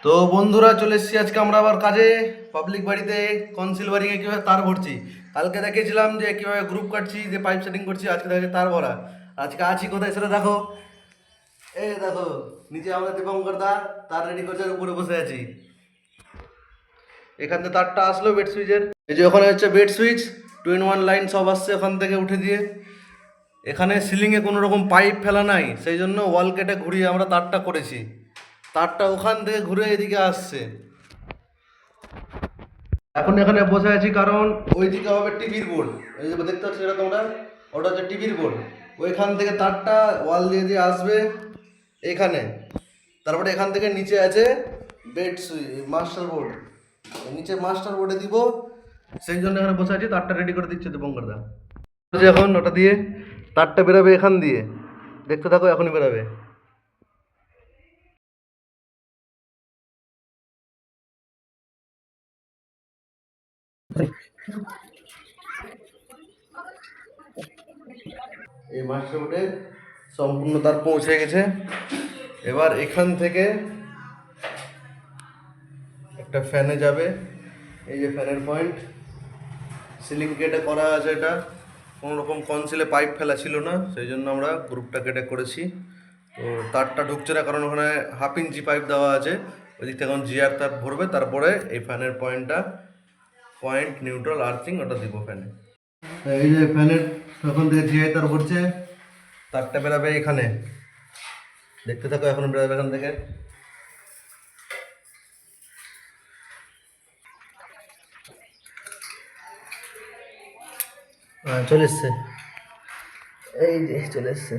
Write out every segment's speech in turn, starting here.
তো বন্ধুরা চলে এসেছি আজকে আমরা আবার কাজে পাবলিক বাড়িতে কনসিল ওয়ারিংয়ে কীভাবে তার ভরছি। কালকে দেখিয়েছিলাম যে কীভাবে গ্রুপ কাটছি, যে পাইপ সেটিং করছি। আজকে দেখছি তার ভরা। আজকে আছি কোথায় সেটা দেখো, এই দেখো নিচে আমাদের দীপঙ্কর দা তার রেডি করছে, উপরে বসে আছি। এখান থেকে তারটা আসলো বেড সুইচের, এই যে ওখানে হচ্ছে বেড সুইচ, 2 in 1 লাইন সব আসছে ওখান থেকে উঠে দিয়ে। এখানে সিলিংয়ে কোনো রকম পাইপ ফেলা নাই, সেই জন্য ওয়াল কেটে ঘুরিয়ে আমরা তারটা করেছি। তারটা ওখান থেকে ঘুরে এদিকে আসছে। এখন এখানে বসে আছি কারণ ওইদিকে হবে টিভির বোর্ড, এই যে দেখতে পাচ্ছ এটা তোমরা, ওটা হচ্ছে টিভির বোর্ড। ওইখান থেকে তারটা ওয়াল দিয়ে দিয়ে আসবে এখানে, তারপরে এখান থেকে নিচে আছে বেড মাস্টার বোর্ড, নিচে মাস্টার বোর্ডে দিব। সেই জন্য এখানে বসে আছি, তারটা রেডি করে দিচ্ছে দীপঙ্করদা। এখন ওটা দিয়ে তারটা বেরোবে এখান দিয়ে, দেখতে থাকো এখনই বেরোবে। এই মাস্টার বোর্ডে সম্পূর্ণ তার পৌঁছে গেছে। এবার এখান থেকে একটা ফ্যানে যাবে, এই যে ফ্যানের পয়েন্ট, সিলিং কেটে করা আছে। এটা কোনো রকম কনসিলে পাইপ ফেলা ছিল না, সেই জন্য আমরা গ্রুপটা কেটে করেছি। তো তারটা ঢুকছে না কারণ ওখানে 1/2 ইঞ্চি পাইপ দেওয়া আছে। ওই দিক থেকে জিআর তার ভরবে, তারপরে এই ফ্যানের পয়েন্ট নিউট্রাল আর্থিং ওটা দিব ফ্যানে। এই যে ফ্যানের তখন থেকে জিআই তার ভরছে, তারটা বেরাবে এখানে, দেখতে থাকো এখন বেরাবে এখান থেকে। হ্যাঁ চলে এসছে, এই যে চলে এসছে।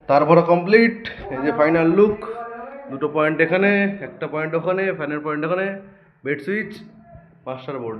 তারপরে কমপ্লিট, এই যে ফাইনাল লুক। দুটো পয়েন্ট এখানে, একটা পয়েন্ট ওখানে, ফ্যানের পয়েন্ট ওখানে, বেড সুইচ, মাস্টার বোর্ড।